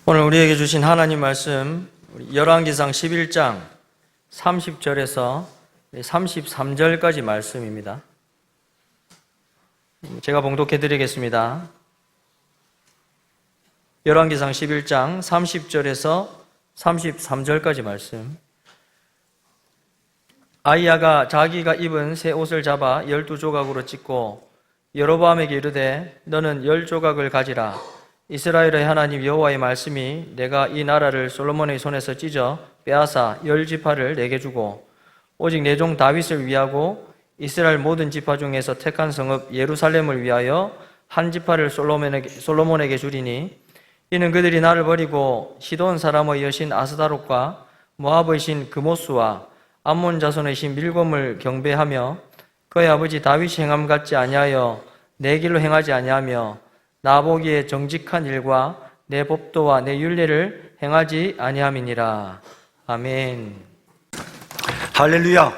오늘 우리에게 주신 하나님 말씀 열왕기상 11장 30절에서 33절까지 말씀입니다. 제가 봉독해 드리겠습니다. 열왕기상 11장 30절에서 33절까지 말씀. 아히야가 자기가 입은 새 옷을 잡아 12조각으로 찢고 여로보암에게 이르되 너는 10조각을 가지라. 이스라엘의 하나님 여호와의 말씀이 내가 이 나라를 솔로몬의 손에서 찢어 빼앗아 10지파를 내게 주고 오직 내 종 다윗을 위하고 이스라엘 모든 지파 중에서 택한 성읍 예루살렘을 위하여 한 지파를 솔로몬에게 주리니 이는 그들이 나를 버리고 시돈 사람의 여신 아스다롯과 모압의 신 그모스와 암몬 자손의 신 밀곰을 경배하며 그의 아버지 다윗이 행함 같지 아니하여 내 길로 행하지 아니하며 나 보기에 정직한 일과 내 법도와 내 율례를 행하지 아니함이니라. 아멘. 할렐루야.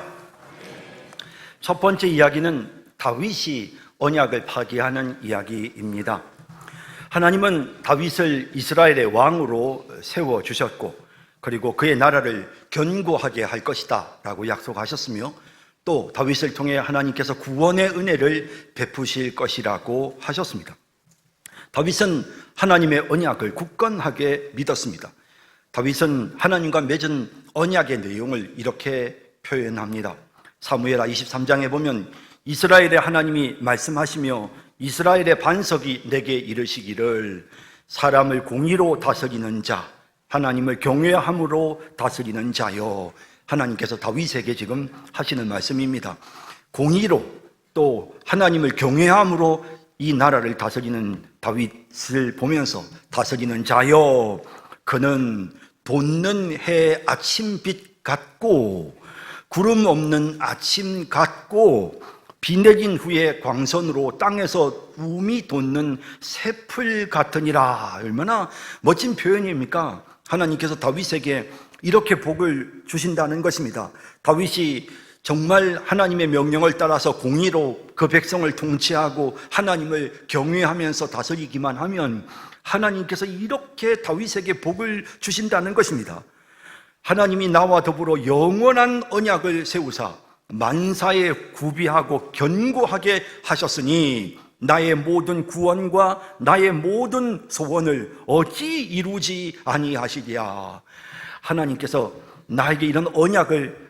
첫 번째 이야기는 다윗이 언약을 파기하는 이야기입니다. 하나님은 다윗을 이스라엘의 왕으로 세워주셨고 그리고 그의 나라를 견고하게 할 것이다 라고 약속하셨으며 또 다윗을 통해 하나님께서 구원의 은혜를 베푸실 것이라고 하셨습니다. 다윗은 하나님의 언약을 굳건하게 믿었습니다. 다윗은 하나님과 맺은 언약의 내용을 이렇게 표현합니다. 사무엘하 23장에 보면 이스라엘의 하나님이 말씀하시며 이스라엘의 반석이 내게 이르시기를 사람을 공의로 다스리는 자, 하나님을 경외함으로 다스리는 자여. 하나님께서 다윗에게 지금 하시는 말씀입니다. 공의로 또 하나님을 경외함으로 이 나라를 다스리는 다윗을 보면서 다스리는 자여, 그는 돋는 해 아침빛 같고 구름 없는 아침 같고 비 내린 후에 광선으로 땅에서 움이 돋는 새풀 같으니라. 얼마나 멋진 표현입니까? 하나님께서 다윗에게 이렇게 복을 주신다는 것입니다. 다윗이 정말 하나님의 명령을 따라서 공의로 그 백성을 통치하고 하나님을 경외하면서 다스리기만 하면 하나님께서 이렇게 다윗에게 복을 주신다는 것입니다. 하나님이 나와 더불어 영원한 언약을 세우사 만사에 구비하고 견고하게 하셨으니 나의 모든 구원과 나의 모든 소원을 어찌 이루지 아니하시랴. 하나님께서 나에게 이런 언약을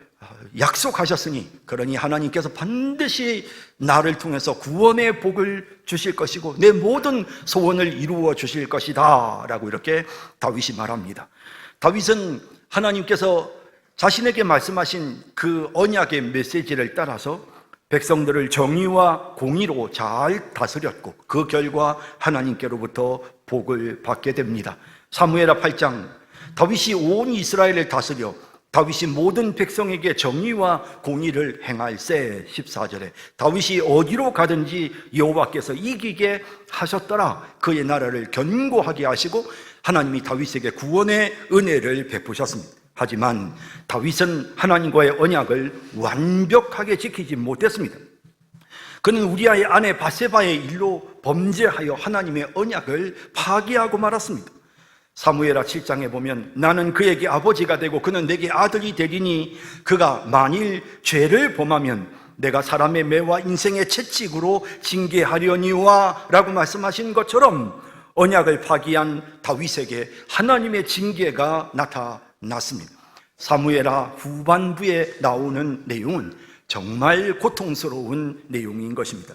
약속하셨으니 그러니 하나님께서 반드시 나를 통해서 구원의 복을 주실 것이고 내 모든 소원을 이루어 주실 것이다 라고 이렇게 다윗이 말합니다. 다윗은 하나님께서 자신에게 말씀하신 그 언약의 메시지를 따라서 백성들을 정의와 공의로 잘 다스렸고 그 결과 하나님께로부터 복을 받게 됩니다. 사무엘하 8장, 다윗이 온 이스라엘을 다스려 다윗이 모든 백성에게 정의와 공의를 행할세. 14절에 다윗이 어디로 가든지 여호와께서 이기게 하셨더라. 그의 나라를 견고하게 하시고 하나님이 다윗에게 구원의 은혜를 베푸셨습니다. 하지만 다윗은 하나님과의 언약을 완벽하게 지키지 못했습니다. 그는 우리아의 아내 바세바의 일로 범죄하여 하나님의 언약을 파기하고 말았습니다. 사무엘하 7장에 보면 나는 그에게 아버지가 되고 그는 내게 아들이 되리니 그가 만일 죄를 범하면 내가 사람의 매와 인생의 채찍으로 징계하려니와 라고 말씀하신 것처럼 언약을 파기한 다윗에게 하나님의 징계가 나타났습니다. 사무엘하 후반부에 나오는 내용은 정말 고통스러운 내용인 것입니다.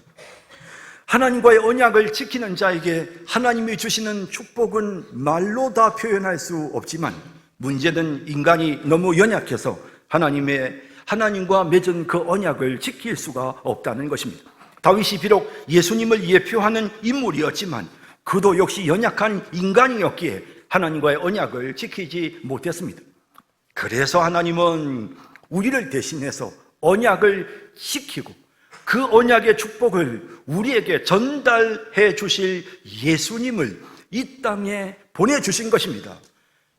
하나님과의 언약을 지키는 자에게 하나님이 주시는 축복은 말로 다 표현할 수 없지만 문제는 인간이 너무 연약해서 하나님과 맺은 그 언약을 지킬 수가 없다는 것입니다. 다윗이 비록 예수님을 예표하는 인물이었지만 그도 역시 연약한 인간이었기에 하나님과의 언약을 지키지 못했습니다. 그래서 하나님은 우리를 대신해서 언약을 지키고 그 언약의 축복을 우리에게 전달해 주실 예수님을 이 땅에 보내주신 것입니다.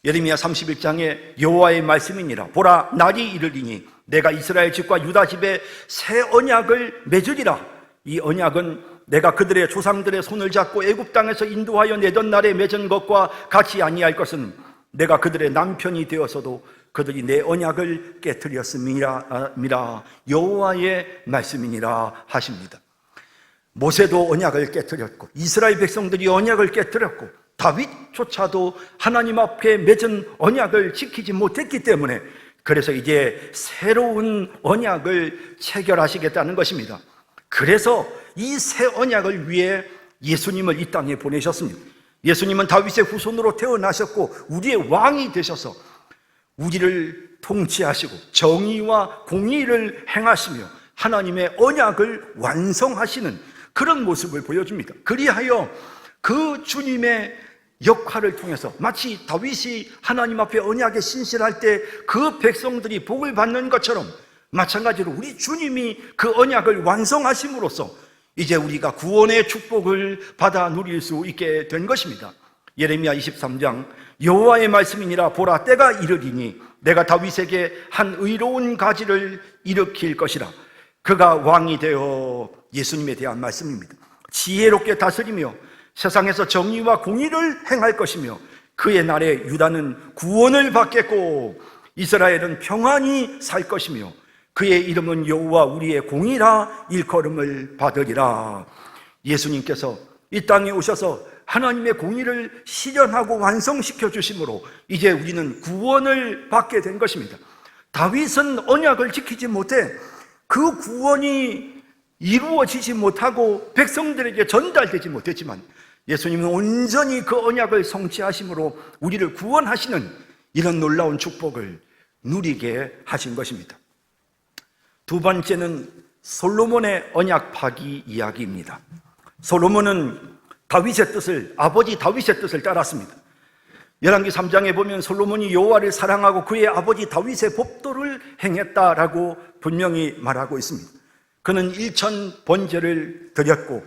예레미야 31장에 여호와의 말씀이니라. 보라, 날이 이르리니 내가 이스라엘 집과 유다 집에 새 언약을 맺으리라. 이 언약은 내가 그들의 조상들의 손을 잡고 애굽 땅에서 인도하여 내던 날에 맺은 것과 같이 아니할 것은 내가 그들의 남편이 되어서도 그들이 내 언약을 깨뜨렸음이라 여호와의 말씀이니라 하십니다. 모세도 언약을 깨뜨렸고 이스라엘 백성들이 언약을 깨뜨렸고 다윗조차도 하나님 앞에 맺은 언약을 지키지 못했기 때문에 그래서 이제 새로운 언약을 체결하시겠다는 것입니다. 그래서 이 새 언약을 위해 예수님을 이 땅에 보내셨습니다. 예수님은 다윗의 후손으로 태어나셨고 우리의 왕이 되셔서 우리를 통치하시고 정의와 공의를 행하시며 하나님의 언약을 완성하시는 그런 모습을 보여줍니다. 그리하여 그 주님의 역할을 통해서 마치 다윗이 하나님 앞에 언약에 신실할 때 그 백성들이 복을 받는 것처럼 마찬가지로 우리 주님이 그 언약을 완성하심으로써 이제 우리가 구원의 축복을 받아 누릴 수 있게 된 것입니다. 예레미야 23장 여호와의 말씀이니라 보라 때가 이르리니 내가 다윗에게 한 의로운 가지를 일으킬 것이라. 그가 왕이 되어 예수님에 대한 말씀입니다. 지혜롭게 다스리며 세상에서 정의와 공의를 행할 것이며 그의 날에 유다는 구원을 받겠고 이스라엘은 평안히 살 것이며 그의 이름은 여호와 우리의 공의라 일컬음을 받으리라. 예수님께서 이 땅에 오셔서 하나님의 공의를 실현하고 완성시켜 주심으로 이제 우리는 구원을 받게 된 것입니다. 다윗은 언약을 지키지 못해 그 구원이 이루어지지 못하고 백성들에게 전달되지 못했지만 예수님은 온전히 그 언약을 성취하심으로 우리를 구원하시는 이런 놀라운 축복을 누리게 하신 것입니다. 두 번째는 솔로몬의 언약 파기 이야기입니다. 솔로몬은 다윗의 뜻을, 아버지 다윗의 뜻을 따랐습니다. 열왕기 3장에 보면 솔로몬이 여호와를 사랑하고 그의 아버지 다윗의 법도를 행했다라고 분명히 말하고 있습니다. 그는 1000 번제를 드렸고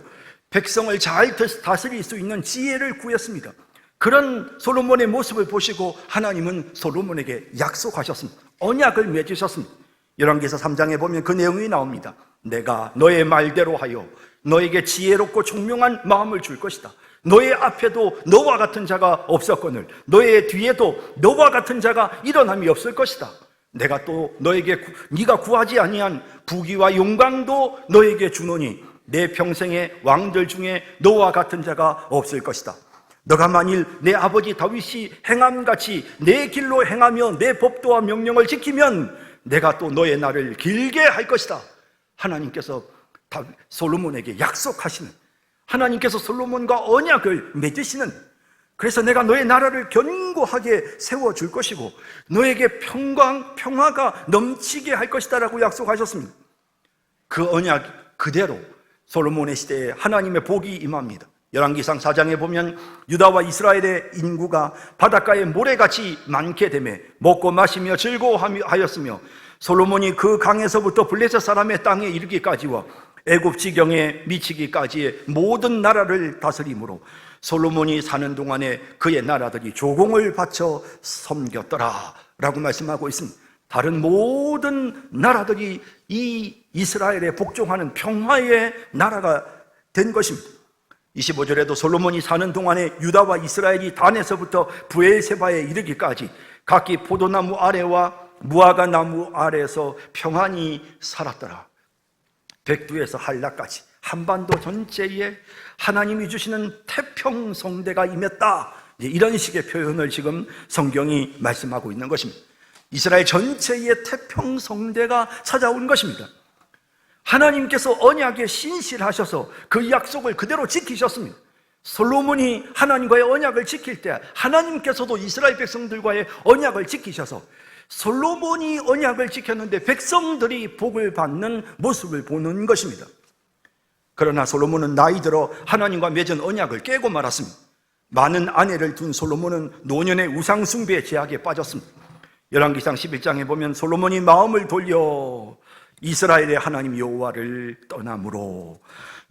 백성을 잘 다스릴 수 있는 지혜를 구했습니다. 그런 솔로몬의 모습을 보시고 하나님은 솔로몬에게 약속하셨습니다. 언약을 맺으셨습니다. 열왕기서 3장에 보면 그 내용이 나옵니다. 내가 너의 말대로 하여 너에게 지혜롭고 총명한 마음을 줄 것이다. 너의 앞에도 너와 같은 자가 없었거늘 너의 뒤에도 너와 같은 자가 일어남이 없을 것이다. 내가 또 너에게 네가 구하지 아니한 부귀와 영광도 너에게 주노니 내 평생의 왕들 중에 너와 같은 자가 없을 것이다. 너가 만일 내 아버지 다윗이 행함같이 내 길로 행하며 내 법도와 명령을 지키면 내가 또 너의 날을 길게 할 것이다. 하나님께서 솔로몬에게 약속하시는, 하나님께서 솔로몬과 언약을 맺으시는, 그래서 내가 너의 나라를 견고하게 세워줄 것이고 너에게 평화가 넘치게 할 것이다 라고 약속하셨습니다. 그 언약 그대로 솔로몬의 시대에 하나님의 복이 임합니다. 열왕기상 4장에 보면 유다와 이스라엘의 인구가 바닷가에 모래같이 많게 되매 먹고 마시며 즐거워하였으며 솔로몬이 그 강에서부터 블레셋 사람의 땅에 이르기까지와 애굽 지경에 미치기까지의 모든 나라를 다스림으로 솔로몬이 사는 동안에 그의 나라들이 조공을 바쳐 섬겼더라 라고 말씀하고 있습니다. 다른 모든 나라들이 이 이스라엘에 복종하는 평화의 나라가 된 것입니다. 25절에도 솔로몬이 사는 동안에 유다와 이스라엘이 단에서부터 브엘세바에 이르기까지 각기 포도나무 아래와 무화과 나무 아래에서 평안히 살았더라. 백두에서 한라까지 한반도 전체에 하나님이 주시는 태평성대가 임했다. 이런 식의 표현을 지금 성경이 말씀하고 있는 것입니다. 이스라엘 전체에 태평성대가 찾아온 것입니다. 하나님께서 언약에 신실하셔서 그 약속을 그대로 지키셨습니다. 솔로몬이 하나님과의 언약을 지킬 때 하나님께서도 이스라엘 백성들과의 언약을 지키셔서 솔로몬이 언약을 지켰는데 백성들이 복을 받는 모습을 보는 것입니다. 그러나 솔로몬은 나이 들어 하나님과 맺은 언약을 깨고 말았습니다. 많은 아내를 둔 솔로몬은 노년의 우상 숭배의 제약에 빠졌습니다. 열왕기상 11장에 보면 솔로몬이 마음을 돌려 이스라엘의 하나님 여호와를 떠남으로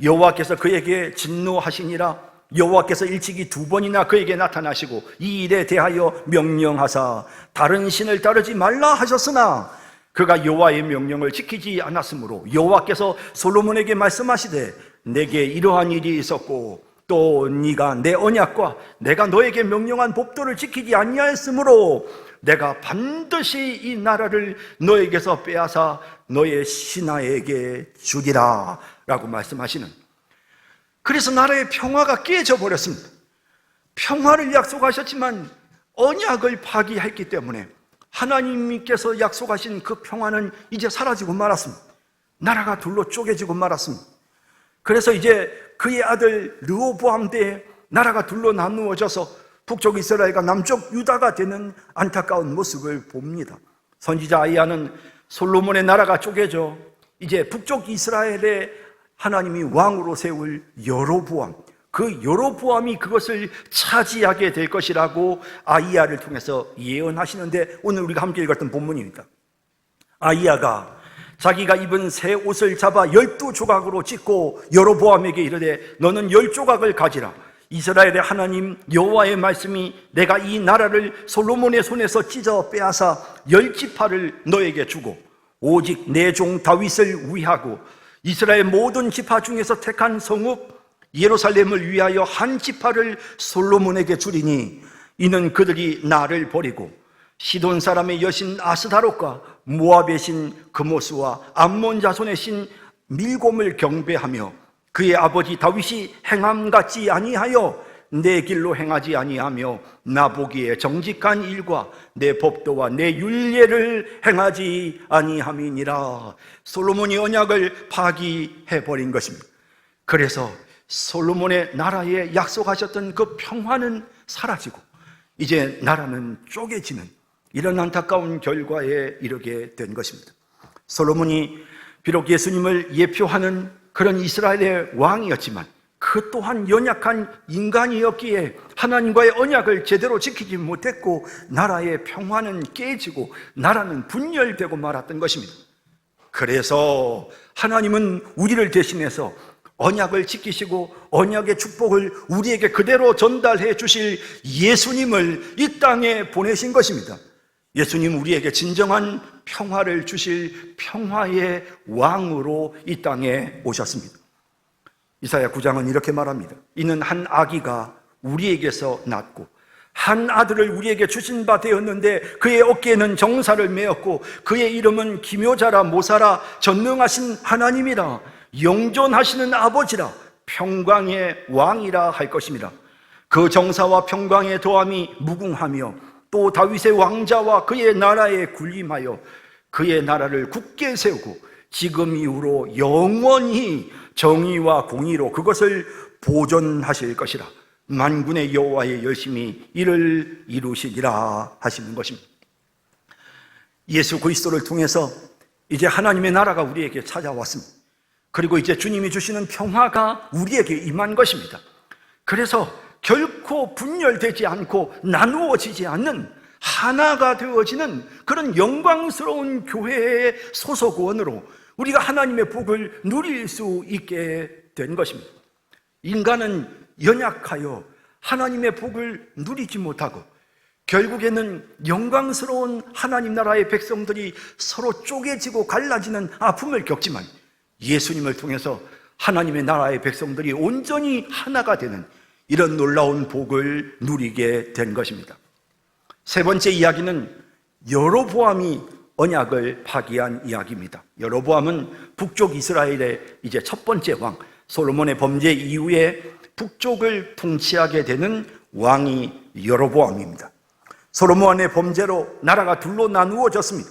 여호와께서 그에게 진노하시니라. 여호와께서 일찍이 2번이나 그에게 나타나시고 이 일에 대하여 명령하사 다른 신을 따르지 말라 하셨으나 그가 여호와의 명령을 지키지 않았으므로 여호와께서 솔로몬에게 말씀하시되 내게 이러한 일이 있었고 또 네가 내 언약과 내가 너에게 명령한 법도를 지키지 아니하였으므로 내가 반드시 이 나라를 너에게서 빼앗아 너의 신하에게 주리라 라고 말씀하시는, 그래서 나라의 평화가 깨져 버렸습니다. 평화를 약속하셨지만 언약을 파기했기 때문에 하나님께서 약속하신 그 평화는 이제 사라지고 말았습니다. 나라가 둘로 쪼개지고 말았습니다. 그래서 이제 그의 아들 르호보암 때에 나라가 둘로 나누어져서 북쪽 이스라엘과 남쪽 유다가 되는 안타까운 모습을 봅니다. 선지자 아이야는 솔로몬의 나라가 쪼개져 이제 북쪽 이스라엘에 하나님이 왕으로 세울 여로보암, 그 여로보암이 그것을 차지하게 될 것이라고 아이야를 통해서 예언하시는데, 오늘 우리가 함께 읽었던 본문입니다. 아이야가 자기가 입은 새 옷을 잡아 12조각으로 찢고 여로보암에게 이르되 너는 10조각을 가지라. 이스라엘의 하나님 여호와의 말씀이 내가 이 나라를 솔로몬의 손에서 찢어 빼앗아 10지파를 너에게 주고 오직 내 종 다윗을 위하고 이스라엘 모든 지파 중에서 택한 성읍 예루살렘을 위하여 한 지파를 솔로몬에게 주리니 이는 그들이 나를 버리고 시돈 사람의 여신 아스다롯과 모압의 신 그모스와 암몬 자손의 신 밀곰을 경배하며 그의 아버지 다윗이 행함 같지 아니하여 내 길로 행하지 아니하며 나 보기에 정직한 일과 내 법도와 내 율례를 행하지 아니함이니라. 솔로몬이 언약을 파기해버린 것입니다. 그래서 솔로몬의 나라에 약속하셨던 그 평화는 사라지고 이제 나라는 쪼개지는 이런 안타까운 결과에 이르게 된 것입니다. 솔로몬이 비록 예수님을 예표하는 그런 이스라엘의 왕이었지만 그 또한 연약한 인간이었기에 하나님과의 언약을 제대로 지키지 못했고 나라의 평화는 깨지고 나라는 분열되고 말았던 것입니다. 그래서 하나님은 우리를 대신해서 언약을 지키시고 언약의 축복을 우리에게 그대로 전달해 주실 예수님을 이 땅에 보내신 것입니다. 예수님 우리에게 진정한 평화를 주실 평화의 왕으로 이 땅에 오셨습니다. 이사야 9장은 이렇게 말합니다. 이는 한 아기가 우리에게서 낳고 한 아들을 우리에게 주신 바 되었는데 그의 어깨에는 정사를 메었고 그의 이름은 기묘자라 모사라 전능하신 하나님이라 영존하시는 아버지라 평강의 왕이라 할 것입니다. 그 정사와 평강의 도함이 무궁하며 또 다윗의 왕자와 그의 나라에 군림하여 그의 나라를 굳게 세우고 지금 이후로 영원히 정의와 공의로 그것을 보존하실 것이라. 만군의 여호와의 열심히 이를 이루시리라 하시는 것입니다. 예수 그리스도를 통해서 이제 하나님의 나라가 우리에게 찾아왔습니다. 그리고 이제 주님이 주시는 평화가 우리에게 임한 것입니다. 그래서 결코 분열되지 않고 나누어지지 않는 하나가 되어지는 그런 영광스러운 교회의 소속원으로 우리가 하나님의 복을 누릴 수 있게 된 것입니다. 인간은 연약하여 하나님의 복을 누리지 못하고 결국에는 영광스러운 하나님 나라의 백성들이 서로 쪼개지고 갈라지는 아픔을 겪지만 예수님을 통해서 하나님의 나라의 백성들이 온전히 하나가 되는 이런 놀라운 복을 누리게 된 것입니다. 세 번째 이야기는 여로보암이 언약을 파기한 이야기입니다. 여로보암은 북쪽 이스라엘의 이제 첫 번째 왕, 솔로몬의 범죄 이후에 북쪽을 통치하게 되는 왕이 여로보암입니다. 솔로몬의 범죄로 나라가 둘로 나누어졌습니다.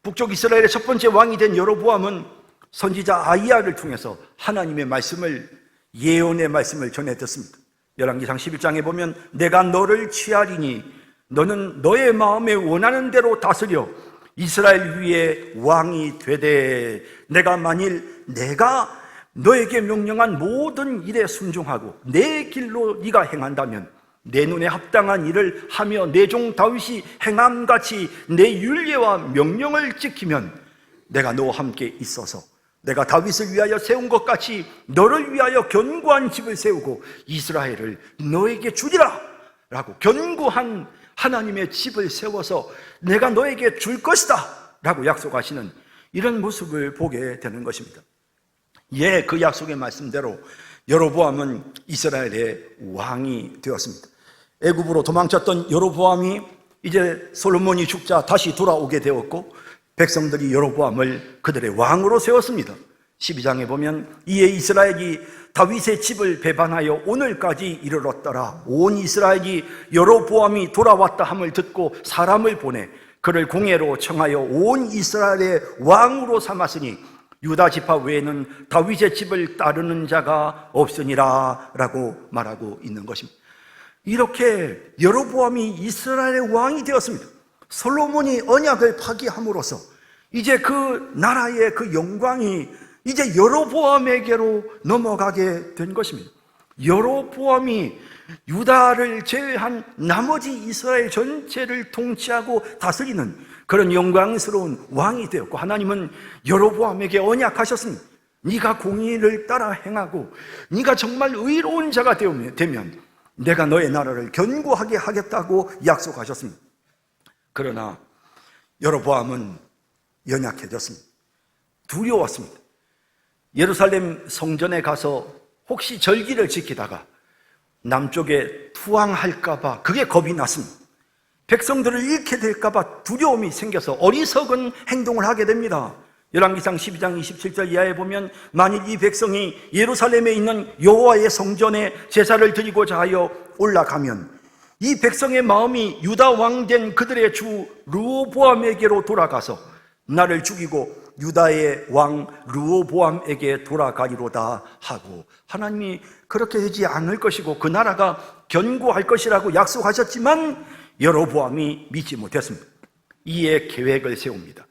북쪽 이스라엘의 첫 번째 왕이 된 여로보암은 선지자 아이야를 통해서 하나님의 말씀을, 예언의 말씀을 전해 듣습니다. 열왕기상 11장에 보면 내가 너를 취하리니 너는 너의 마음에 원하는 대로 다스려 이스라엘 위에 왕이 되되 내가 만일 내가 너에게 명령한 모든 일에 순종하고 내 길로 네가 행한다면 내 눈에 합당한 일을 하며 내 종 다윗이 행함같이 내 율례와 명령을 지키면 내가 너와 함께 있어서 내가 다윗을 위하여 세운 것 같이 너를 위하여 견고한 집을 세우고 이스라엘을 너에게 주리라 라고 견고한 하나님의 집을 세워서 내가 너에게 줄 것이다 라고 약속하시는 이런 모습을 보게 되는 것입니다. 예, 그 약속의 말씀대로 여로보암은 이스라엘의 왕이 되었습니다. 애굽으로 도망쳤던 여로보암이 이제 솔로몬이 죽자 다시 돌아오게 되었고, 백성들이 여로보암을 그들의 왕으로 세웠습니다. 12장에 보면 이에 이스라엘이 다윗의 집을 배반하여 오늘까지 이르렀더라. 온 이스라엘이 여로보암이 돌아왔다 함을 듣고 사람을 보내 그를 공회로 청하여 온 이스라엘의 왕으로 삼았으니 유다 지파 외에는 다윗의 집을 따르는 자가 없으니라 라고 말하고 있는 것입니다. 이렇게 여로보암이 이스라엘의 왕이 되었습니다. 솔로몬이 언약을 파기함으로써 이제 그 나라의 그 영광이 이제 여로보암에게로 넘어가게 된 것입니다. 여로보암이 유다를 제외한 나머지 이스라엘 전체를 통치하고 다스리는 그런 영광스러운 왕이 되었고, 하나님은 여로보암에게 언약하셨습니다. 네가 공의를 따라 행하고 네가 정말 의로운 자가 되면 내가 너의 나라를 견고하게 하겠다고 약속하셨습니다. 그러나 여로보암은 연약해졌습니다. 두려웠습니다. 예루살렘 성전에 가서 혹시 절기를 지키다가 남쪽에 투항할까봐 그게 겁이 났습니다. 백성들을 잃게 될까봐 두려움이 생겨서 어리석은 행동을 하게 됩니다. 열왕기상 12장 27절 이하에 보면 만일 이 백성이 예루살렘에 있는 여호와의 성전에 제사를 드리고자 하여 올라가면 이 백성의 마음이 유다 왕 된 그들의 주 르호보암에게로 돌아가서 나를 죽이고 유다의 왕 르호보암에게 돌아가리로다 하고, 하나님이 그렇게 하지 않을 것이고 그 나라가 견고할 것이라고 약속하셨지만 여로보암이 믿지 못했습니다. 이에 계획을 세웁니다.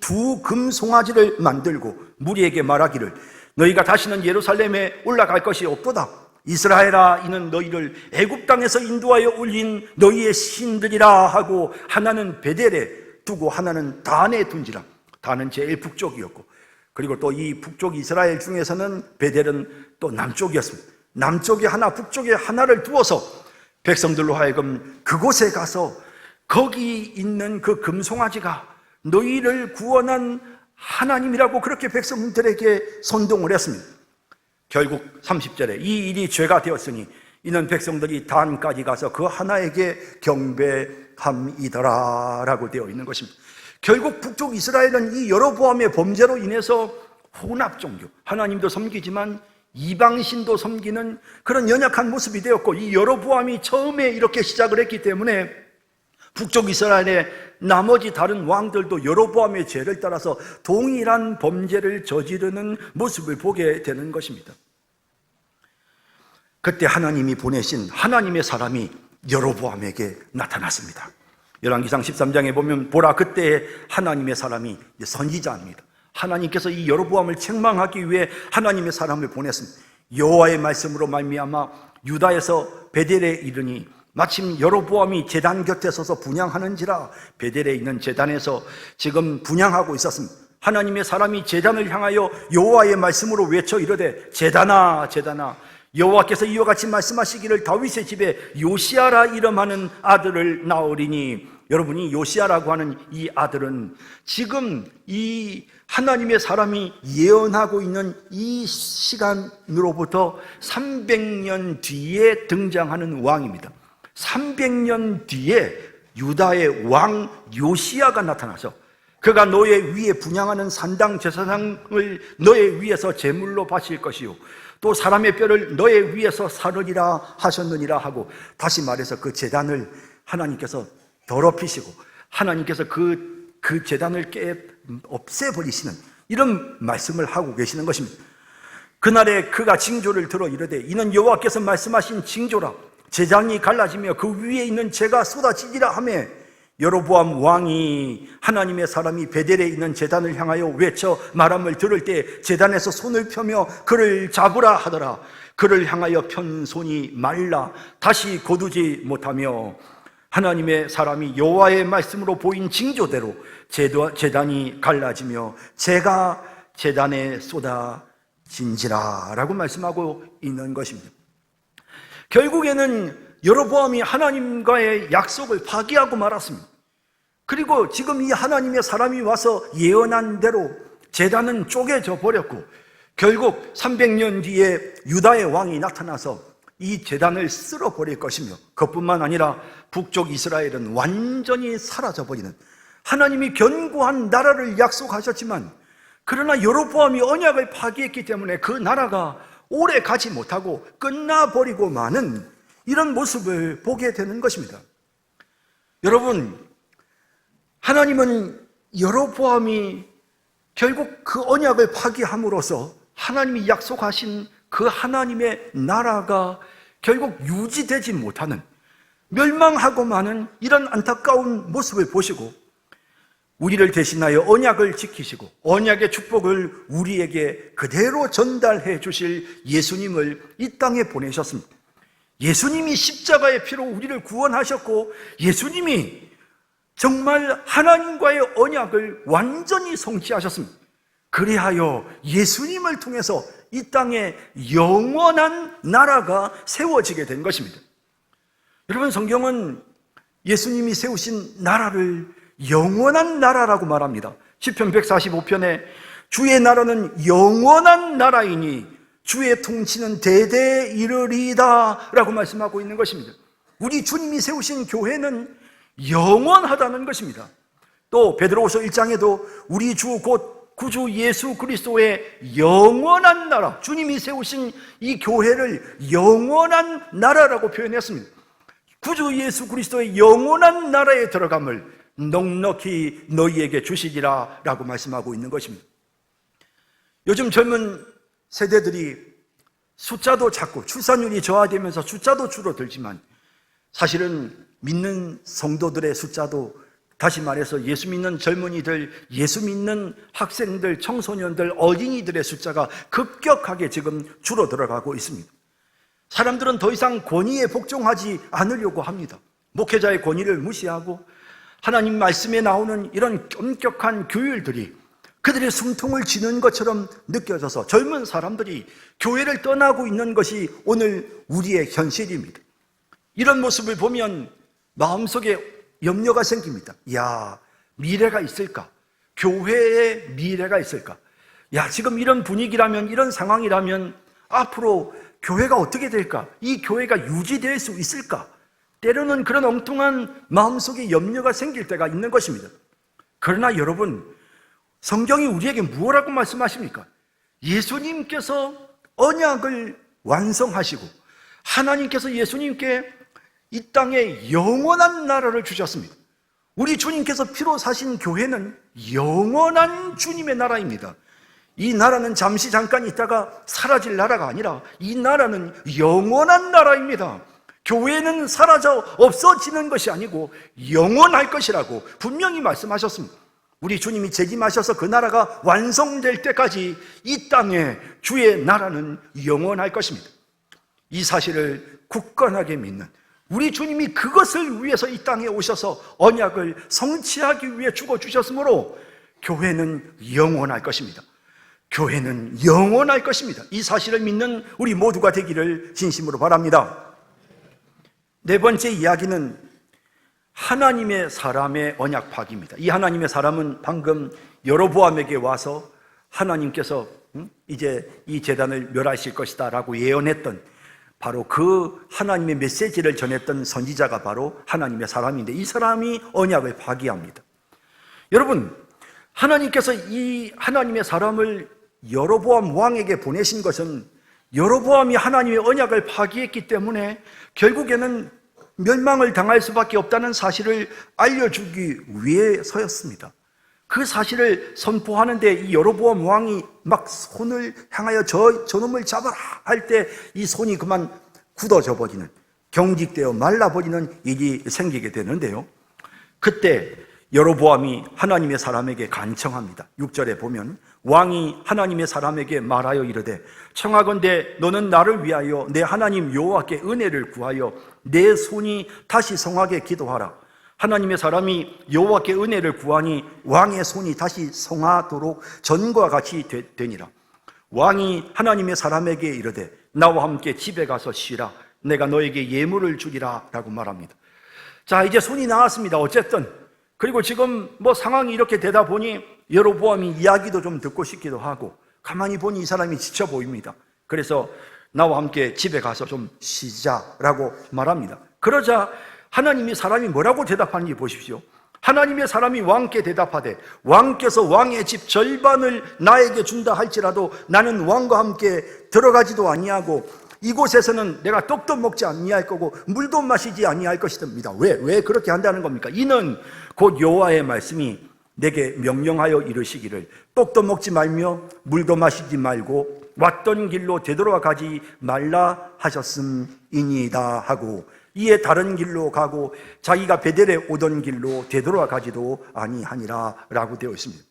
두 금송아지를 만들고 무리에게 말하기를 너희가 다시는 예루살렘에 올라갈 것이 없도다. 이스라엘아, 이는 너희를 애굽 땅에서 인도하여 올린 너희의 신들이라 하고 하나는 베델에 두고 하나는 단에 둔지라. 단은 제일 북쪽이었고, 그리고 또 이 북쪽 이스라엘 중에서는 베델은 또 남쪽이었습니다. 남쪽에 하나, 북쪽에 하나를 두어서 백성들로 하여금 그곳에 가서 거기 있는 그 금송아지가 너희를 구원한 하나님이라고 그렇게 백성들에게 선동을 했습니다. 결국 30절에 이 일이 죄가 되었으니 이는 백성들이 단까지 가서 그 하나에게 경배함이더라 라고 되어 있는 것입니다. 결국 북쪽 이스라엘은 이 여로보암의 범죄로 인해서 혼합 종교, 하나님도 섬기지만 이방신도 섬기는 그런 연약한 모습이 되었고, 이 여로보암이 처음에 이렇게 시작을 했기 때문에 북쪽 이스라엘의 나머지 다른 왕들도 여로보암의 죄를 따라서 동일한 범죄를 저지르는 모습을 보게 되는 것입니다. 그때 하나님이 보내신 하나님의 사람이 여로보암에게 나타났습니다. 열왕기상 13장에 보면 보라, 그때 하나님의 사람이 선지자입니다. 하나님께서 이 여로보암을 책망하기 위해 하나님의 사람을 보냈습니다. 여호와의 말씀으로 말미암아 유다에서 베델에 이르니 마침 여로보암이 제단 곁에 서서 분향하는지라. 베델에 있는 제단에서 지금 분향하고 있었습니다. 하나님의 사람이 제단을 향하여 여호와의 말씀으로 외쳐 이르되 제단아 제단아, 여호와께서 이와 같이 말씀하시기를 다윗의 집에 요시아라 이름하는 아들을 낳으리니. 여러분이 요시아라고 하는 이 아들은 지금 이 하나님의 사람이 예언하고 있는 이 시간으로부터 300년 뒤에 등장하는 왕입니다. 300년 뒤에 유다의 왕 요시아가 나타나서 그가 너의 위에 분향하는 산당 제사장을 너의 위에서 제물로 바칠 것이요 또 사람의 뼈를 너의 위에서 사르리라 하셨느니라 하고, 다시 말해서 그 제단을 하나님께서 더럽히시고 하나님께서 그 제단을 없애버리시는 이런 말씀을 하고 계시는 것입니다. 그날에 그가 징조를 들어 이르되 이는 여호와께서 말씀하신 징조라. 제단이 갈라지며 그 위에 있는 재가 쏟아지리라 하며, 여로보암 왕이 하나님의 사람이 베델에 있는 제단을 향하여 외쳐 말함을 들을 때 제단에서 손을 펴며 그를 잡으라 하더라. 그를 향하여 편 손이 말라 다시 거두지 못하며, 하나님의 사람이 여호와의 말씀으로 보인 징조대로 제단이 갈라지며 재가 제단에 쏟아진지라 라고 말씀하고 있는 것입니다. 결국에는 여로보암이 하나님과의 약속을 파기하고 말았습니다. 그리고 지금 이 하나님의 사람이 와서 예언한 대로 제단은 쪼개져 버렸고 결국 300년 뒤에 유다의 왕이 나타나서 이 제단을 쓸어버릴 것이며, 그것뿐만 아니라 북쪽 이스라엘은 완전히 사라져버리는, 하나님이 견고한 나라를 약속하셨지만 그러나 여로보암이 언약을 파기했기 때문에 그 나라가 오래 가지 못하고 끝나버리고 마는 이런 모습을 보게 되는 것입니다. 여러분, 하나님은 여로보암이 결국 그 언약을 파기함으로써 하나님이 약속하신 그 하나님의 나라가 결국 유지되지 못하는, 멸망하고 마는 이런 안타까운 모습을 보시고 우리를 대신하여 언약을 지키시고 언약의 축복을 우리에게 그대로 전달해 주실 예수님을 이 땅에 보내셨습니다. 예수님이 십자가의 피로 우리를 구원하셨고, 예수님이 정말 하나님과의 언약을 완전히 성취하셨습니다. 그리하여 예수님을 통해서 이 땅에 영원한 나라가 세워지게 된 것입니다. 여러분, 성경은 예수님이 세우신 나라를 영원한 나라라고 말합니다. 시편 145편에 주의 나라는 영원한 나라이니 주의 통치는 대대에 이르리이다 라고 말씀하고 있는 것입니다. 우리 주님이 세우신 교회는 영원하다는 것입니다. 또 베드로후서 1장에도 우리 주 곧 구주 예수 그리스도의 영원한 나라, 주님이 세우신 이 교회를 영원한 나라라고 표현했습니다. 구주 예수 그리스도의 영원한 나라에 들어감을 넉넉히 너희에게 주시리라 라고 말씀하고 있는 것입니다. 요즘 젊은 세대들이 숫자도 작고 출산율이 저하되면서 숫자도 줄어들지만 사실은 믿는 성도들의 숫자도, 다시 말해서 예수 믿는 젊은이들, 예수 믿는 학생들, 청소년들, 어린이들의 숫자가 급격하게 지금 줄어들어가고 있습니다. 사람들은 더 이상 권위에 복종하지 않으려고 합니다. 목회자의 권위를 무시하고 하나님 말씀에 나오는 이런 엄격한 규율들이 그들의 숨통을 쥐는 것처럼 느껴져서 젊은 사람들이 교회를 떠나고 있는 것이 오늘 우리의 현실입니다. 이런 모습을 보면 마음속에 염려가 생깁니다. 야, 미래가 있을까? 교회에 미래가 있을까? 야, 지금 이런 분위기라면, 이런 상황이라면 앞으로 교회가 어떻게 될까? 이 교회가 유지될 수 있을까? 때로는 그런 엉뚱한 마음속에 염려가 생길 때가 있는 것입니다. 그러나 여러분, 성경이 우리에게 무엇라고 말씀하십니까? 예수님께서 언약을 완성하시고 하나님께서 예수님께 이 땅에 영원한 나라를 주셨습니다. 우리 주님께서 피로 사신 교회는 영원한 주님의 나라입니다. 이 나라는 잠시 잠깐 있다가 사라질 나라가 아니라 이 나라는 영원한 나라입니다. 교회는 사라져 없어지는 것이 아니고 영원할 것이라고 분명히 말씀하셨습니다. 우리 주님이 재림하셔서 그 나라가 완성될 때까지 이 땅에 주의 나라는 영원할 것입니다. 이 사실을 굳건하게 믿는 우리 주님이 그것을 위해서 이 땅에 오셔서 언약을 성취하기 위해 죽어주셨으므로 교회는 영원할 것입니다. 교회는 영원할 것입니다. 이 사실을 믿는 우리 모두가 되기를 진심으로 바랍니다. 네 번째 이야기는 하나님의 사람의 언약 파기입니다. 이 하나님의 사람은 방금 여로보암에게 와서 하나님께서 이제 이 제단을 멸하실 것이다 라고 예언했던 바로 그 하나님의 메시지를 전했던 선지자가 바로 하나님의 사람인데, 이 사람이 언약을 파기합니다. 여러분, 하나님께서 이 하나님의 사람을 여로보암 왕에게 보내신 것은 여로보암이 하나님의 언약을 파기했기 때문에 결국에는 멸망을 당할 수밖에 없다는 사실을 알려주기 위해서였습니다. 그 사실을 선포하는데 이 여로보암 왕이 막 손을 향하여 저놈을 잡아라 할 때 이 손이 그만 굳어져 버리는, 경직되어 말라버리는 일이 생기게 되는데요. 그때 여로보암이 하나님의 사람에게 간청합니다. 6절에 보면 왕이 하나님의 사람에게 말하여 이르되 청하건대 너는 나를 위하여 내 하나님 여호와께 은혜를 구하여 내 손이 다시 성하게 기도하라. 하나님의 사람이 여호와께 은혜를 구하니 왕의 손이 다시 성하도록 전과 같이 되니라. 왕이 하나님의 사람에게 이르되 나와 함께 집에 가서 쉬라. 내가 너에게 예물을 주리라 라고 말합니다. 자, 이제 손이 나왔습니다. 어쨌든 그리고 지금 상황이 이렇게 되다 보니 여로보암이 이야기도 좀 듣고 싶기도 하고 가만히 보니 이 사람이 지쳐 보입니다. 그래서 나와 함께 집에 가서 좀 쉬자라고 말합니다. 그러자 하나님이 사람이 뭐라고 대답하는지 보십시오. 하나님의 사람이 왕께 대답하되 왕께서 왕의 집 절반을 나에게 준다 할지라도 나는 왕과 함께 들어가지도 아니하고 이곳에서는 내가 떡도 먹지 아니할 거고 물도 마시지 아니할 것이답니다. 왜 그렇게 한다는 겁니까? 이는 곧 여호와의 말씀이 내게 명령하여 이르시기를 떡도 먹지 말며 물도 마시지 말고 왔던 길로 되돌아가지 말라 하셨음이니이다 하고 이에 다른 길로 가고 자기가 베델에 오던 길로 되돌아가지도 아니하니라 라고 되어 있습니다.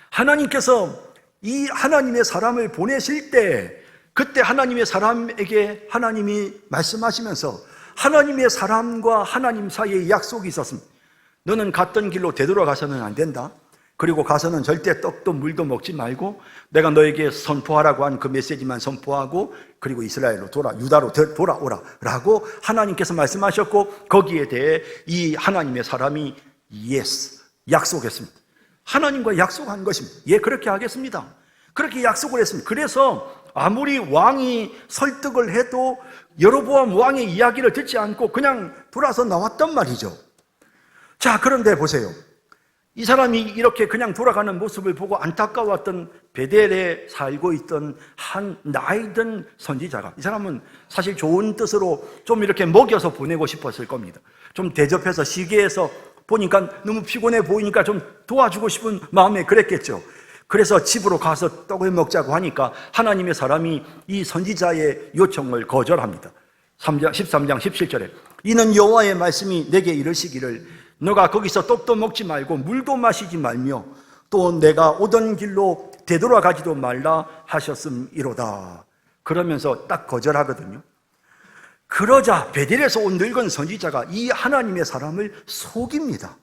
하나님께서 이 하나님의 사람을 보내실 때 그때 하나님의 사람에게 하나님이 말씀하시면서 하나님의 사람과 하나님 사이에 약속이 있었습니다. 너는 갔던 길로 되돌아가서는 안 된다. 그리고 가서는 절대 떡도 물도 먹지 말고 내가 너에게 선포하라고 한 그 메시지만 선포하고 그리고 이스라엘로 유다로 돌아오라 라고 하나님께서 말씀하셨고 거기에 대해 이 하나님의 사람이 약속했습니다. 하나님과 약속한 것입니다. 예, 그렇게 하겠습니다. 그렇게 약속을 했습니다. 그래서 아무리 왕이 설득을 해도 여로보암 왕의 이야기를 듣지 않고 그냥 돌아서 나왔단 말이죠. 자, 그런데 보세요. 이 사람이 이렇게 그냥 돌아가는 모습을 보고 안타까웠던 베델에 살고 있던 한 나이든 선지자가, 이 사람은 사실 좋은 뜻으로 좀 이렇게 먹여서 보내고 싶었을 겁니다. 좀 대접해서 쉬게 해서 보니까 너무 피곤해 보이니까 좀 도와주고 싶은 마음에 그랬겠죠. 그래서 집으로 가서 떡을 먹자고 하니까 하나님의 사람이 이 선지자의 요청을 거절합니다. 13장 17절에 이는 여호와의 말씀이 내게 이르시기를 너가 거기서 떡도 먹지 말고 물도 마시지 말며 또 내가 오던 길로 되돌아가지도 말라 하셨음이로다. 그러면서 딱 거절하거든요. 그러자 베델에서 온 늙은 선지자가 이 하나님의 사람을 속입니다.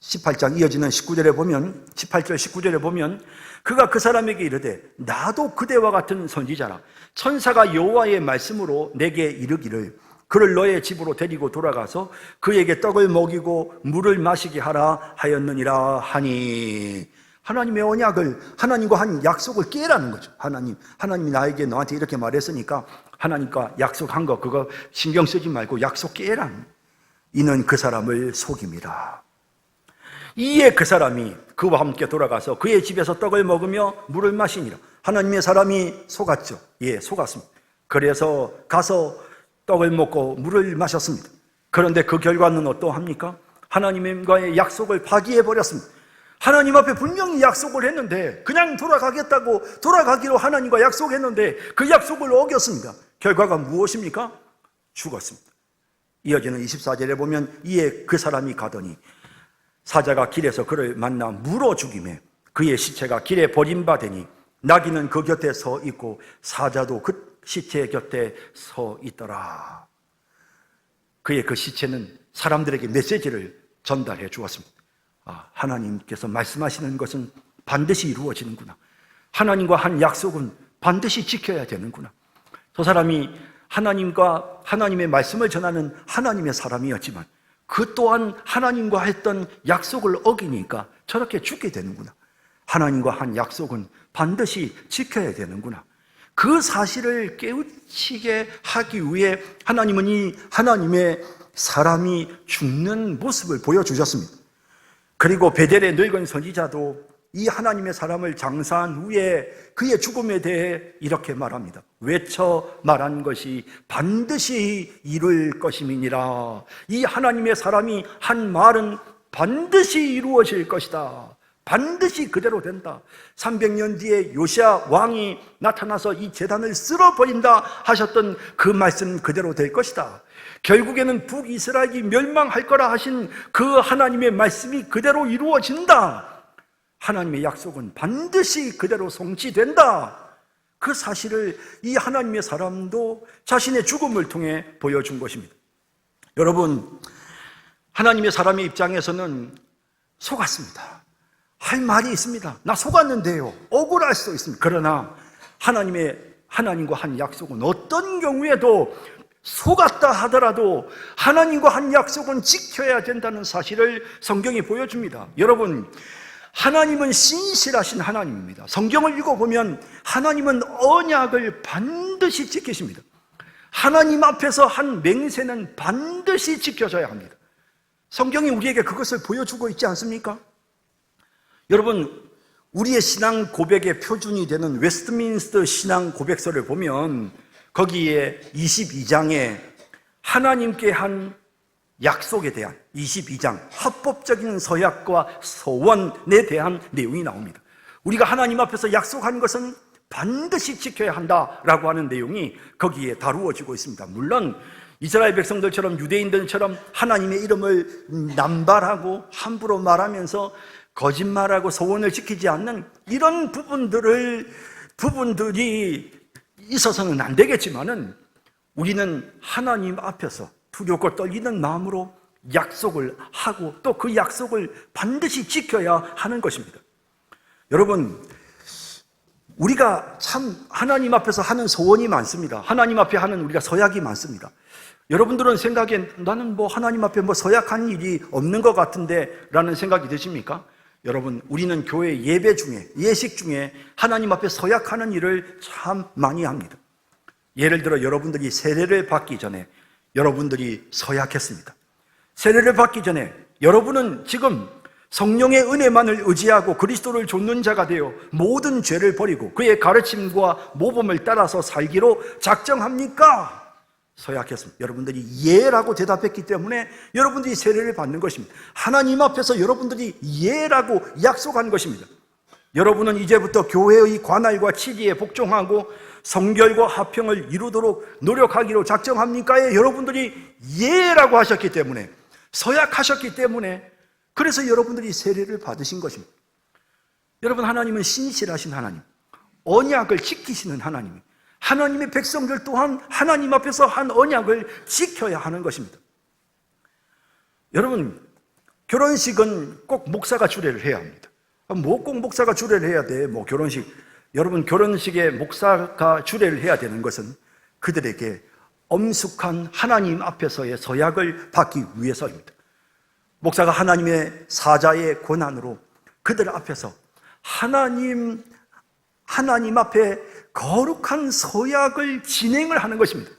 18장 이어지는 18절 19절에 보면 그가 그 사람에게 이르되 나도 그대와 같은 선지자라. 천사가 여호와의 말씀으로 내게 이르기를 그를 너의 집으로 데리고 돌아가서 그에게 떡을 먹이고 물을 마시게 하라 하였느니라 하니, 하나님의 언약을, 하나님과 한 약속을 깨라는 거죠. 하나님이 나에게 너한테 이렇게 말했으니까 하나님과 약속한 거 그거 신경 쓰지 말고 약속 깨라는. 이는 그 사람을 속입니다. 이에 그 사람이 그와 함께 돌아가서 그의 집에서 떡을 먹으며 물을 마시니라. 하나님의 사람이 속았죠. 예, 속았습니다. 그래서 가서 떡을 먹고 물을 마셨습니다. 그런데 그 결과는 어떠합니까? 하나님과의 약속을 파기해버렸습니다. 하나님 앞에 분명히 약속을 했는데 그냥 돌아가기로 하나님과 약속했는데 그 약속을 어겼습니다. 결과가 무엇입니까? 죽었습니다. 이어지는 24절에 보면 이에 그 사람이 가더니 사자가 길에서 그를 만나 물어 죽이매 그의 시체가 길에 버림받으니 나귀는 그 곁에 서 있고 사자도 그 시체 곁에 서 있더라. 그의 그 시체는 사람들에게 메시지를 전달해 주었습니다. 하나님께서 말씀하시는 것은 반드시 이루어지는구나. 하나님과 한 약속은 반드시 지켜야 되는구나. 저 사람이 하나님과 하나님의 말씀을 전하는 하나님의 사람이었지만 그 또한 하나님과 했던 약속을 어기니까 저렇게 죽게 되는구나. 하나님과 한 약속은 반드시 지켜야 되는구나. 그 사실을 깨우치게 하기 위해 하나님은 이 하나님의 사람이 죽는 모습을 보여주셨습니다. 그리고 베델의 늙은 선지자도 이 하나님의 사람을 장사한 후에 그의 죽음에 대해 이렇게 말합니다. 외쳐 말한 것이 반드시 이룰 것임이니라. 이 하나님의 사람이 한 말은 반드시 이루어질 것이다. 반드시 그대로 된다. 300년 뒤에 요시야 왕이 나타나서 이 제단을 쓸어버린다 하셨던 그 말씀 그대로 될 것이다. 결국에는 북이스라엘이 멸망할 거라 하신 그 하나님의 말씀이 그대로 이루어진다. 하나님의 약속은 반드시 그대로 성취된다. 그 사실을 이 하나님의 사람도 자신의 죽음을 통해 보여준 것입니다. 여러분, 하나님의 사람의 입장에서는 속았습니다. 할 말이 있습니다. 나 속았는데요. 억울할 수도 있습니다. 그러나 하나님과 한 약속은 어떤 경우에도 속았다 하더라도 하나님과 한 약속은 지켜야 된다는 사실을 성경이 보여줍니다. 여러분, 하나님은 신실하신 하나님입니다. 성경을 읽어보면 하나님은 언약을 반드시 지키십니다. 하나님 앞에서 한 맹세는 반드시 지켜져야 합니다. 성경이 우리에게 그것을 보여주고 있지 않습니까? 여러분, 우리의 신앙 고백의 표준이 되는 웨스트민스터 신앙 고백서를 보면 거기에 22장에 하나님께 한 약속에 대한 22장 합법적인 서약과 소원에 대한 내용이 나옵니다. 우리가 하나님 앞에서 약속한 것은 반드시 지켜야 한다라고 하는 내용이 거기에 다루어지고 있습니다. 물론 이스라엘 백성들처럼 유대인들처럼 하나님의 이름을 남발하고 함부로 말하면서 거짓말하고 소원을 지키지 않는 이런 부분들이 있어서는 안 되겠지만은 우리는 하나님 앞에서 두렵고 떨리는 마음으로 약속을 하고 또 그 약속을 반드시 지켜야 하는 것입니다. 여러분, 우리가 참 하나님 앞에서 하는 소원이 많습니다. 하나님 앞에 하는 우리가 서약이 많습니다. 여러분들은 생각에 나는 하나님 앞에 서약한 일이 없는 것 같은데 라는 생각이 드십니까? 여러분, 우리는 교회 예배 중에, 예식 중에 하나님 앞에 서약하는 일을 참 많이 합니다. 예를 들어 여러분들이 세례를 받기 전에 여러분들이 서약했습니다. 세례를 받기 전에 여러분은 지금 성령의 은혜만을 의지하고 그리스도를 좇는 자가 되어 모든 죄를 버리고 그의 가르침과 모범을 따라서 살기로 작정합니까? 서약했습니다. 여러분들이 예라고 대답했기 때문에 여러분들이 세례를 받는 것입니다. 하나님 앞에서 여러분들이 예라고 약속한 것입니다. 여러분은 이제부터 교회의 관할과 치리에 복종하고 성결과 화평을 이루도록 노력하기로 작정합니까에 여러분들이 예라고 하셨기 때문에, 서약하셨기 때문에, 그래서 여러분들이 세례를 받으신 것입니다. 여러분, 하나님은 신실하신 하나님, 언약을 지키시는 하나님, 하나님의 백성들 또한 하나님 앞에서 한 언약을 지켜야 하는 것입니다. 여러분, 결혼식은 꼭 목사가 주례를 해야 합니다. 꼭 목사가 주례를 해야 돼? 여러분, 결혼식에 목사가 주례를 해야 되는 것은 그들에게 엄숙한 하나님 앞에서의 서약을 받기 위해서입니다. 목사가 하나님의 사자의 권한으로 그들 앞에서 하나님 앞에 거룩한 서약을 진행을 하는 것입니다.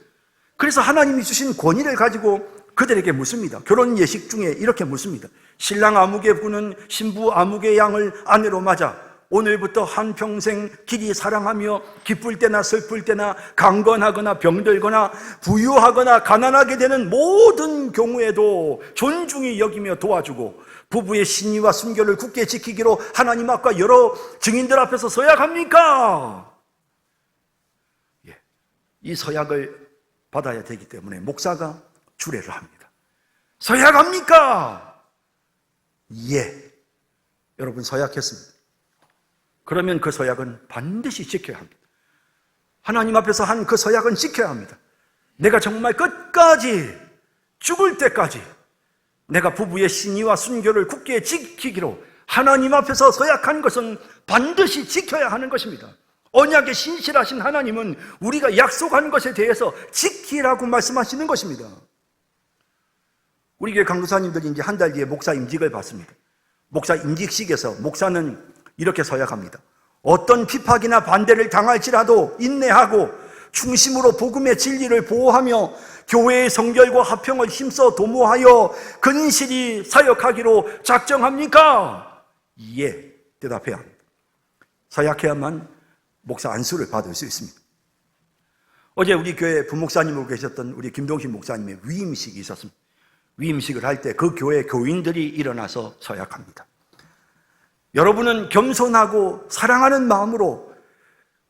그래서 하나님이 주신 권위를 가지고 그들에게 묻습니다. 결혼 예식 중에 이렇게 묻습니다. 신랑 아무개 부는 신부 아무개 양을 아내로 맞아 오늘부터 한평생 길이 사랑하며 기쁠 때나 슬플 때나 강건하거나 병들거나 부유하거나 가난하게 되는 모든 경우에도 존중히 여기며 도와주고 부부의 신의와 순결을 굳게 지키기로 하나님 앞과 여러 증인들 앞에서 서약합니까? 이 서약을 받아야 되기 때문에 목사가 주례를 합니다. 서약합니까? 예. 여러분, 서약했습니다. 그러면 그 서약은 반드시 지켜야 합니다. 하나님 앞에서 한 그 서약은 지켜야 합니다. 내가 정말 끝까지, 죽을 때까지 내가 부부의 신의와 순결을 굳게 지키기로 하나님 앞에서 서약한 것은 반드시 지켜야 하는 것입니다. 언약에 신실하신 하나님은 우리가 약속한 것에 대해서 지키라고 말씀하시는 것입니다. 우리 교회 강도사님들이 이제 한 달 뒤에 목사 임직을 받습니다. 목사 임직식에서 목사는 이렇게 서약합니다. 어떤 핍박이나 반대를 당할지라도 인내하고 중심으로 복음의 진리를 보호하며 교회의 성결과 화평을 힘써 도모하여 근실히 사역하기로 작정합니까? 예, 대답해야 합니다. 서약해야만 목사 안수를 받을 수 있습니다. 어제 우리 교회 부목사님으로 계셨던 우리 김동신 목사님의 위임식이 있었습니다. 위임식을 할 때 그 교회 교인들이 일어나서 서약합니다. 여러분은 겸손하고 사랑하는 마음으로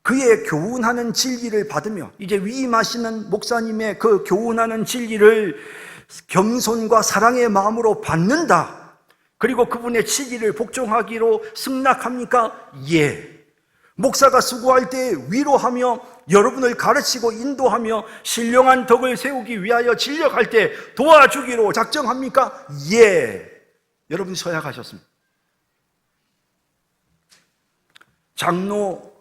그의 교훈하는 진리를 받으며 이제 위임하시는 목사님의 그 교훈하는 진리를 겸손과 사랑의 마음으로 받는다. 그리고 그분의 진리를 복종하기로 승낙합니까? 예. 목사가 수고할 때 위로하며 여러분을 가르치고 인도하며 신령한 덕을 세우기 위하여 진력할 때 도와주기로 작정합니까? 예. 여러분이 서약하셨습니다. 장로,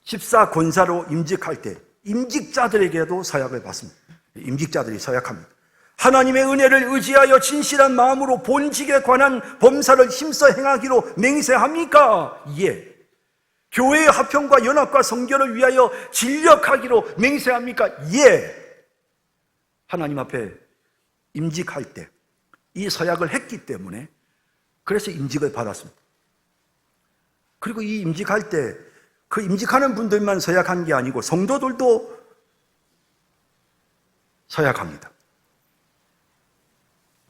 집사, 권사로 임직할 때 임직자들에게도 서약을 받습니다. 임직자들이 서약합니다. 하나님의 은혜를 의지하여 진실한 마음으로 본직에 관한 범사를 힘써 행하기로 맹세합니까? 예. 교회의 화평과 연합과 성결을 위하여 진력하기로 맹세합니까? 예. 하나님 앞에 임직할 때 이 서약을 했기 때문에 그래서 임직을 받았습니다. 그리고 이 임직할 때 그 임직하는 분들만 서약한 게 아니고 성도들도 서약합니다.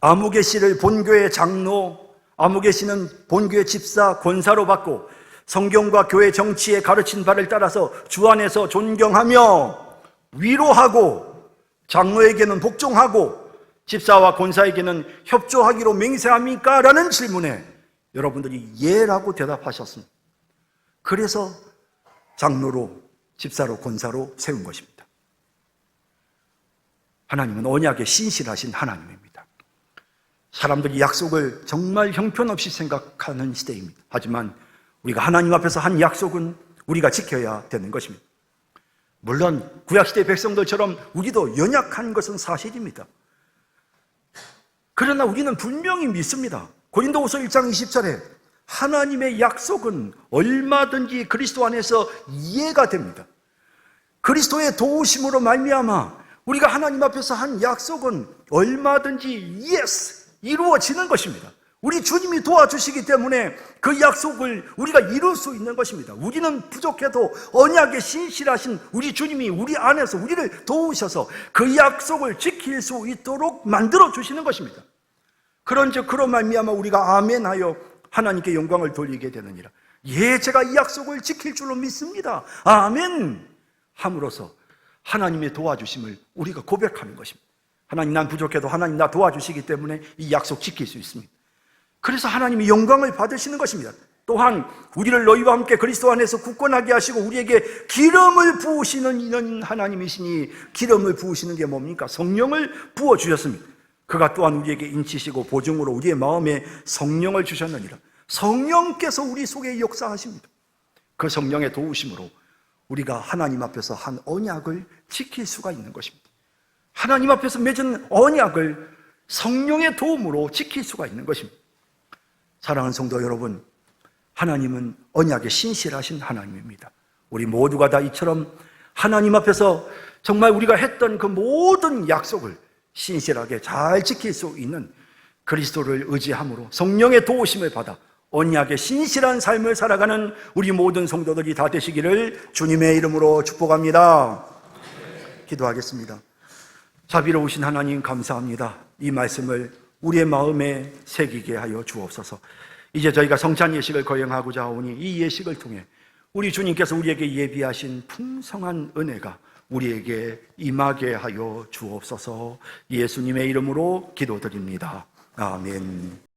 아무개 씨를 본교회 장로, 아무개 씨는 본교회 집사, 권사로 받고 성경과 교회 정치에 가르친 바를 따라서 주 안에서 존경하며 위로하고 장로에게는 복종하고 집사와 권사에게는 협조하기로 맹세합니까? 라는 질문에 여러분들이 예라고 대답하셨습니다. 그래서 장로로, 집사로, 권사로 세운 것입니다. 하나님은 언약에 신실하신 하나님입니다. 사람들이 약속을 정말 형편없이 생각하는 시대입니다. 하지만 우리가 하나님 앞에서 한 약속은 우리가 지켜야 되는 것입니다. 물론 구약시대 백성들처럼 우리도 연약한 것은 사실입니다. 그러나 우리는 분명히 믿습니다. 고린도후서 1장 20절에 하나님의 약속은 얼마든지 그리스도 안에서 이해가 됩니다. 그리스도의 도우심으로 말미암아 우리가 하나님 앞에서 한 약속은 얼마든지 이루어지는 것입니다. 우리 주님이 도와주시기 때문에 그 약속을 우리가 이룰 수 있는 것입니다. 우리는 부족해도 언약에 신실하신 우리 주님이 우리 안에서 우리를 도우셔서 그 약속을 지킬 수 있도록 만들어 주시는 것입니다. 그런즉 그로 말미암아 우리가 아멘하여 하나님께 영광을 돌리게 되느니라. 예, 제가 이 약속을 지킬 줄로 믿습니다. 아멘 함으로써 하나님의 도와주심을 우리가 고백하는 것입니다. 하나님, 난 부족해도 하나님 나 도와주시기 때문에 이 약속 지킬 수 있습니다. 그래서 하나님이 영광을 받으시는 것입니다. 또한 우리를 너희와 함께 그리스도 안에서 굳건하게 하시고 우리에게 기름을 부으시는 이는 하나님이시니, 기름을 부으시는 게 뭡니까? 성령을 부어주셨습니다. 그가 또한 우리에게 인치시고 보증으로 우리의 마음에 성령을 주셨느니라. 성령께서 우리 속에 역사하십니다. 그 성령의 도우심으로 우리가 하나님 앞에서 한 언약을 지킬 수가 있는 것입니다. 하나님 앞에서 맺은 언약을 성령의 도움으로 지킬 수가 있는 것입니다. 사랑하는 성도 여러분, 하나님은 언약에 신실하신 하나님입니다. 우리 모두가 다 이처럼 하나님 앞에서 정말 우리가 했던 그 모든 약속을 신실하게 잘 지킬 수 있는 그리스도를 의지함으로 성령의 도우심을 받아 언약의 신실한 삶을 살아가는 우리 모든 성도들이 다 되시기를 주님의 이름으로 축복합니다. 기도하겠습니다. 자비로우신 하나님, 감사합니다. 이 말씀을 우리의 마음에 새기게 하여 주옵소서. 이제 저희가 성찬 예식을 거행하고자 하오니 이 예식을 통해 우리 주님께서 우리에게 예비하신 풍성한 은혜가 우리에게 임하게 하여 주옵소서. 예수님의 이름으로 기도드립니다. 아멘.